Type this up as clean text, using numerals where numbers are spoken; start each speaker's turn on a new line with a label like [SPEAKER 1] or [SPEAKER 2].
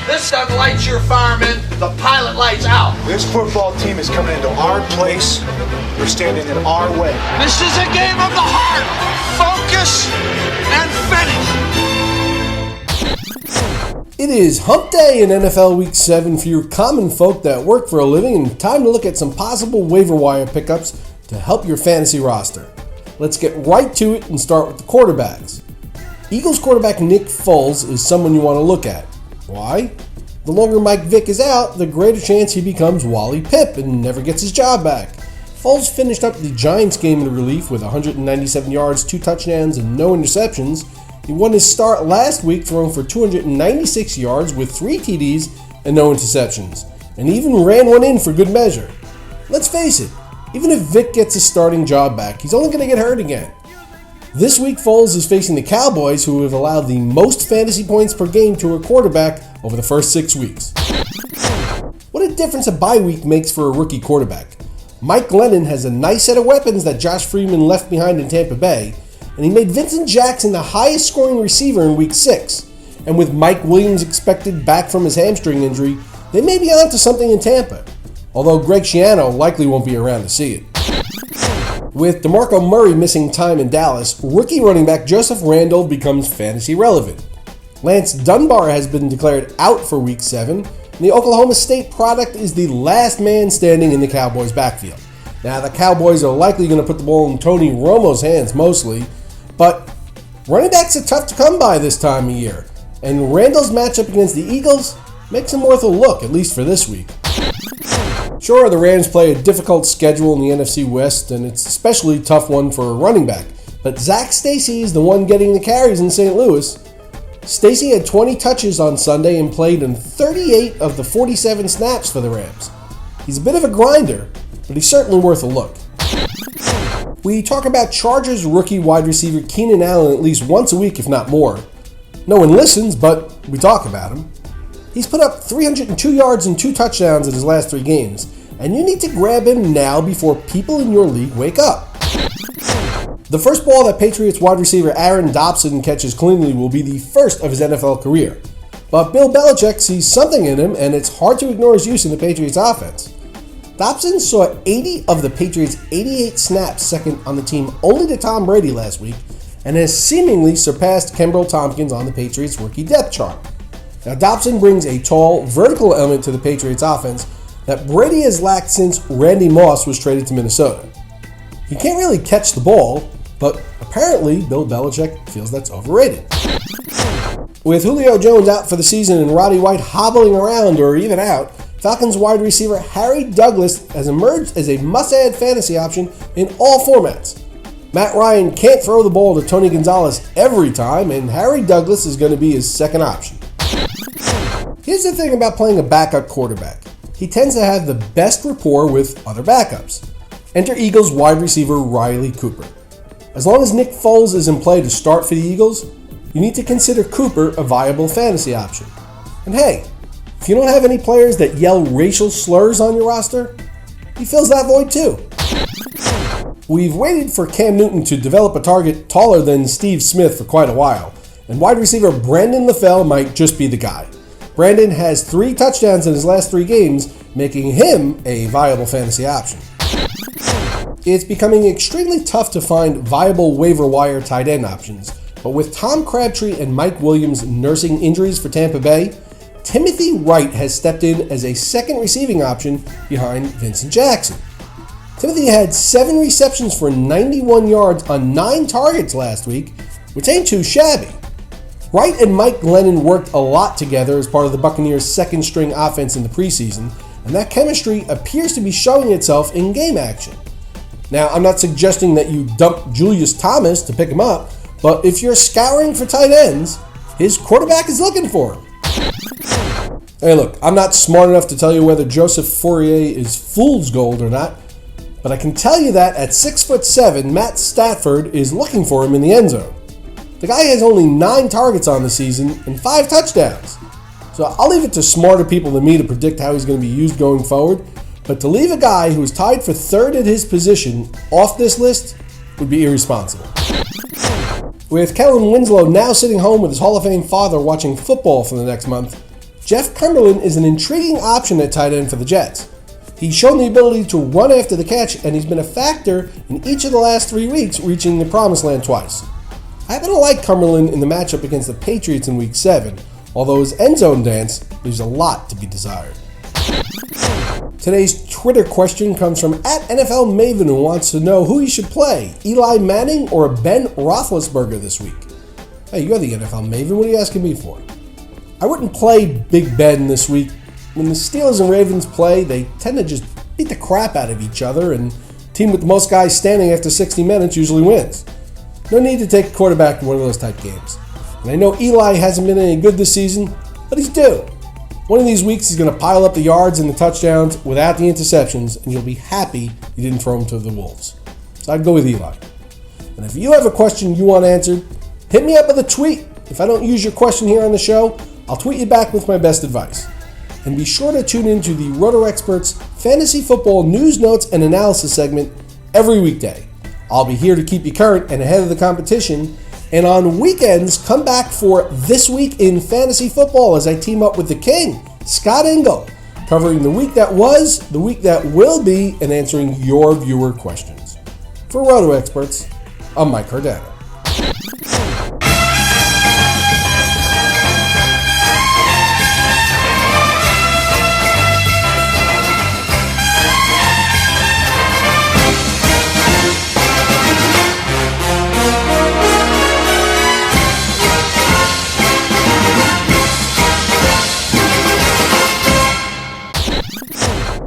[SPEAKER 1] This sun lights your firemen, the pilot lights out.
[SPEAKER 2] This football team is coming into our place. We're standing in our way.
[SPEAKER 1] This is a game of the heart. Focus and finish.
[SPEAKER 3] It is hump day in NFL Week 7 for your common folk that work for a living, and time to look at some possible waiver wire pickups to help your fantasy roster. Let's get right to it and start with the quarterbacks. Eagles quarterback Nick Foles is someone you want to look at. Why? The longer Mike Vick is out, the greater chance he becomes Wally Pipp and never gets his job back. Foles finished up the Giants game in relief with 197 yards, 2 touchdowns, and no interceptions. He won his start last week throwing for 296 yards with 3 TDs and no interceptions, and even ran one in for good measure. Let's face it, even if Vick gets his starting job back, he's only going to get hurt again. This week, Foles is facing the Cowboys, who have allowed the most fantasy points per game to a quarterback over the first 6 weeks. What a difference a bye week makes for a rookie quarterback. Mike Glennon has a nice set of weapons that Josh Freeman left behind in Tampa Bay, and he made Vincent Jackson the highest scoring receiver in week 6. And with Mike Williams expected back from his hamstring injury, they may be on to something in Tampa, although Greg Schiano likely won't be around to see it. With DeMarco Murray missing time in Dallas, rookie running back Joseph Randle becomes fantasy relevant. Lance Dunbar has been declared out for Week 7, and the Oklahoma State product is the last man standing in the Cowboys' backfield. Now, the Cowboys are likely going to put the ball in Tony Romo's hands mostly, but running backs are tough to come by this time of year, and Randle's matchup against the Eagles makes him worth a look, at least for this week. Sure, the Rams play a difficult schedule in the NFC West, and it's an especially tough one for a running back. But Zach Stacy is the one getting the carries in St. Louis. Stacy had 20 touches on Sunday and played in 38 of the 47 snaps for the Rams. He's a bit of a grinder, but he's certainly worth a look. We talk about Chargers rookie wide receiver Keenan Allen at least once a week, if not more. No one listens, but we talk about him. He's put up 302 yards and 2 touchdowns in his last 3 games, and you need to grab him now before people in your league wake up. The first ball that Patriots wide receiver Aaron Dobson catches cleanly will be the first of his NFL career. But Bill Belichick sees something in him, and it's hard to ignore his use in the Patriots offense. Dobson saw 80 of the Patriots' 88 snaps, second on the team only to Tom Brady last week, and has seemingly surpassed Kenbrell Tompkins on the Patriots rookie depth chart. Now, Dobson brings a tall, vertical element to the Patriots offense that Brady has lacked since Randy Moss was traded to Minnesota. He can't really catch the ball, but apparently Bill Belichick feels that's overrated. With Julio Jones out for the season and Roddy White hobbling around or even out, Falcons wide receiver Harry Douglas has emerged as a must-add fantasy option in all formats. Matt Ryan can't throw the ball to Tony Gonzalez every time, and Harry Douglas is going to be his second option. Here's the thing about playing a backup quarterback. He tends to have the best rapport with other backups. Enter Eagles wide receiver Riley Cooper. As long as Nick Foles is in play to start for the Eagles, you need to consider Cooper a viable fantasy option. And hey, if you don't have any players that yell racial slurs on your roster, he fills that void too. We've waited for Cam Newton to develop a target taller than Steve Smith for quite a while, and wide receiver Brandon LaFell might just be the guy. Brandon has 3 touchdowns in his last 3 games, making him a viable fantasy option. It's becoming extremely tough to find viable waiver wire tight end options, but with Tom Crabtree and Mike Williams nursing injuries for Tampa Bay, Timothy Wright has stepped in as a second receiving option behind Vincent Jackson. Timothy had 7 receptions for 91 yards on 9 targets last week, which ain't too shabby. Wright and Mike Glennon worked a lot together as part of the Buccaneers' second-string offense in the preseason, and that chemistry appears to be showing itself in game action. Now, I'm not suggesting that you dump Julius Thomas to pick him up, but if you're scouring for tight ends, his quarterback is looking for him. Hey look, I'm not smart enough to tell you whether Joseph Fourier is fool's gold or not, but I can tell you that at 6'7", Matt Stafford is looking for him in the end zone. The guy has only 9 targets on the season and 5 touchdowns. So I'll leave it to smarter people than me to predict how he's going to be used going forward, but to leave a guy who is tied for 3rd at his position off this list would be irresponsible. With Kellen Winslow now sitting home with his Hall of Fame father watching football for the next month, Jeff Cumberland is an intriguing option at tight end for the Jets. He's shown the ability to run after the catch, and he's been a factor in each of the last 3 weeks, reaching the promised land twice. I happen to like Cumberland in the matchup against the Patriots in Week 7, although his end zone dance leaves a lot to be desired. Today's Twitter question comes from @NFL Maven, who wants to know who he should play, Eli Manning or Ben Roethlisberger this week. Hey, you're the NFL Maven, what are you asking me for? I wouldn't play Big Ben this week. When the Steelers and Ravens play, they tend to just beat the crap out of each other, and the team with the most guys standing after 60 minutes usually wins. No need to take a quarterback in one of those type games. And I know Eli hasn't been any good this season, but he's due. One of these weeks he's going to pile up the yards and the touchdowns without the interceptions, and you'll be happy you didn't throw him to the Wolves. So I'd go with Eli. And if you have a question you want answered, hit me up with a tweet. If I don't use your question here on the show, I'll tweet you back with my best advice. And be sure to tune into the Roto Experts Fantasy Football News, Notes, and Analysis segment every weekday. I'll be here to keep you current and ahead of the competition. And on weekends, come back for This Week in Fantasy Football as I team up with the King, Scott Engel, covering the week that was, the week that will be, and answering your viewer questions. For Roto Experts, I'm Mike Cardano.